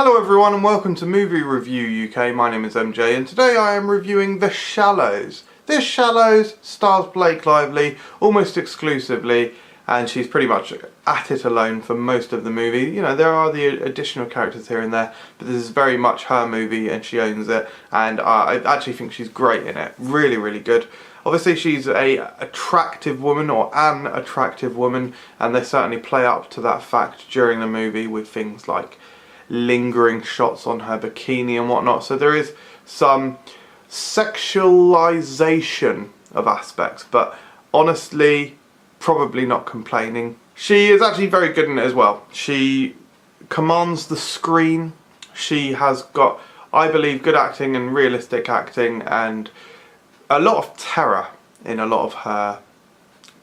Hello everyone and welcome to Movie Review UK. My name is MJ and today I am reviewing The Shallows. This Shallows stars Blake Lively almost exclusively, and she's pretty much at it alone for most of the movie. You know, there are the additional characters here and there, but this is very much her movie and she owns it, and I actually think she's great in it. Really, really good. Obviously she's an attractive woman, and they certainly play up to that fact during the movie with things like lingering shots on her bikini and whatnot. So there is some sexualization of aspects, but honestly, probably not complaining. She is actually very good in it as well. She commands the screen. She has got, I believe, good acting and realistic acting and a lot of terror in a lot of her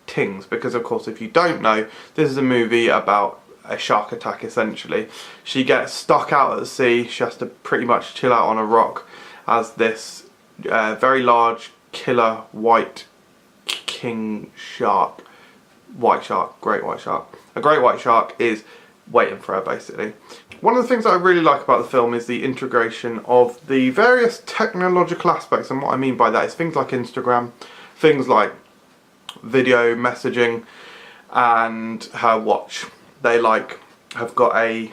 things, because of course, if you don't know, this is a movie about a shark attack essentially. She gets stuck out at the sea. She has to pretty much chill out on a rock as this very large killer white king shark, great white shark. A great white shark is waiting for her basically. One of the things that I really like about the film is the integration of the various technological aspects, and what I mean by that is things like Instagram, things like video messaging, and her watch. They have got a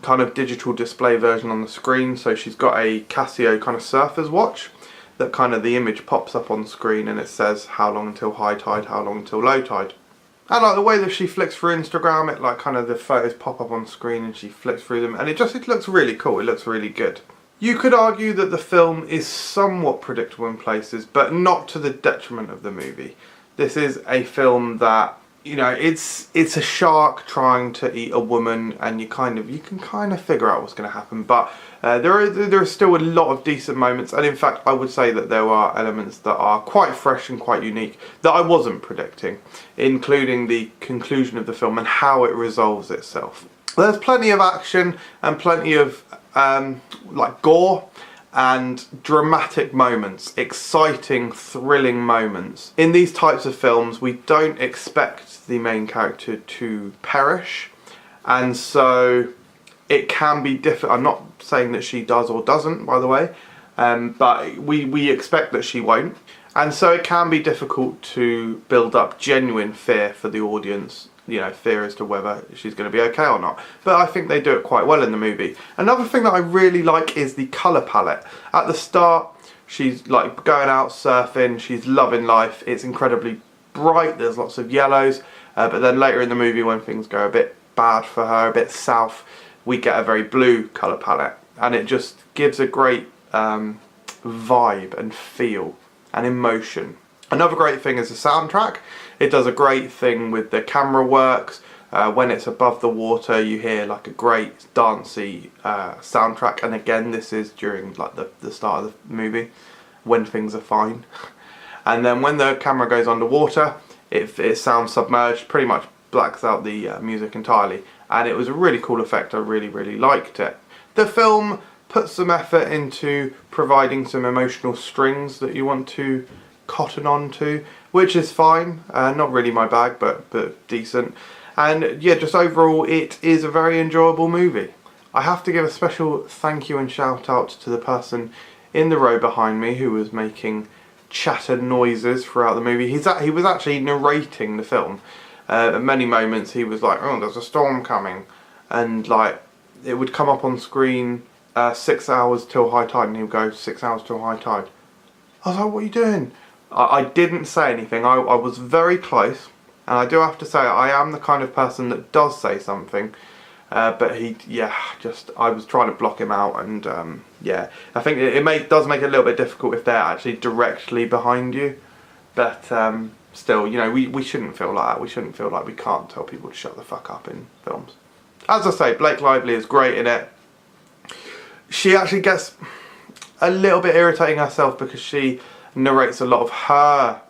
kind of digital display version on the screen, so she's got a Casio kind of surfer's watch that kind of the image pops up on the screen and it says how long until high tide, how long until low tide. And like the way that she flicks through Instagram, it like kind of the photos pop up on the screen and she flicks through them, and it looks really cool. It looks really good. You could argue that the film is somewhat predictable in places, but not to the detriment of the movie. This is a film that, you know, it's a shark trying to eat a woman, and you can kind of figure out what's going to happen. But there are still a lot of decent moments, and in fact, I would say that there are elements that are quite fresh and quite unique that I wasn't predicting, including the conclusion of the film and how it resolves itself. There's plenty of action and plenty of like gore and dramatic moments, exciting, thrilling moments. In these types of films, we don't expect the main character to perish, and so it can be difficult. I'm not saying that she does or doesn't, by the way, but we expect that she won't, and so it can be difficult to build up genuine fear for the audience. You know, fear as to whether she's going to be okay or not. But I think they do it quite well in the movie. Another thing that I really like is the colour palette. At the start, she's like going out surfing, she's loving life, it's incredibly bright, there's lots of yellows, but then later in the movie when things go a bit bad for her, a bit south, we get a very blue colour palette, and it just gives a great vibe and feel and emotion. Another great thing is the soundtrack. It does a great thing with the camera works. When it's above the water, you hear like a great dancey soundtrack, and again this is during like the start of the movie when things are fine. And then when the camera goes underwater, it sounds submerged, pretty much blacks out the music entirely, and it was a really cool effect. I really liked it. The film puts some effort into providing some emotional strings that you want to cotton on to, which is fine. Not really my bag, but decent. And yeah, just overall it is a very enjoyable movie. I have to give a special thank you and shout out to the person in the row behind me who was making chatter noises throughout the movie. He was actually narrating the film. At many moments he was like, oh, there's a storm coming, and like it would come up on screen 6 hours till high tide, and he would go 6 hours till high tide. I was like, what are you doing? I didn't say anything. I was very close, and I do have to say I am the kind of person that does say something, but I was trying to block him out, and yeah, I think it does make it a little bit difficult if they're actually directly behind you, but still, you know, we shouldn't feel like that. We shouldn't feel like we can't tell people to shut the fuck up in films. As I say, Blake Lively is great in it. She actually gets a little bit irritating herself because she narrates a lot of her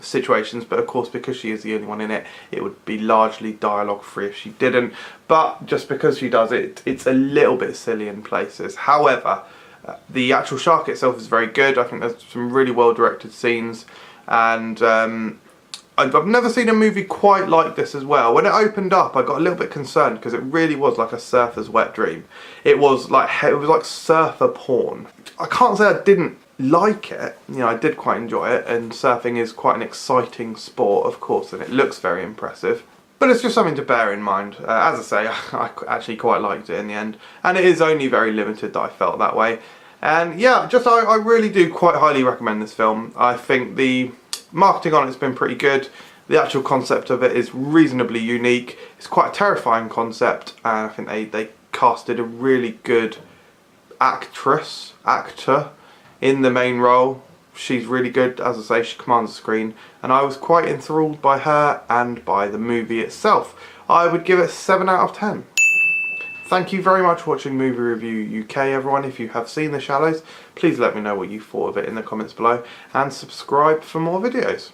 situations, but of course because she is the only one in it, it would be largely dialogue free if she didn't. But just because she does it, it's a little bit silly in places. However, the actual shark itself is very good. I think there's some really well directed scenes, and I've never seen a movie quite like this as well. When it opened up, I got a little bit concerned because it really was like a surfer's wet dream. It was like surfer porn. I can't say I didn't like it. You know, I did quite enjoy it, and surfing is quite an exciting sport, of course, and it looks very impressive. But it's just something to bear in mind. As I say, I actually quite liked it in the end, and it is only very limited that I felt that way. And yeah, I really do quite highly recommend this film. I think the marketing on it's been pretty good. The actual concept of it is reasonably unique. It's quite a terrifying concept, and I think they casted a really good actor in the main role. She's really good, as I say, she commands the screen, and I was quite enthralled by her and by the movie itself. I would give it 7 out of 10. Thank you very much for watching Movie Review UK, everyone. If you have seen The Shallows, please let me know what you thought of it in the comments below, and subscribe for more videos.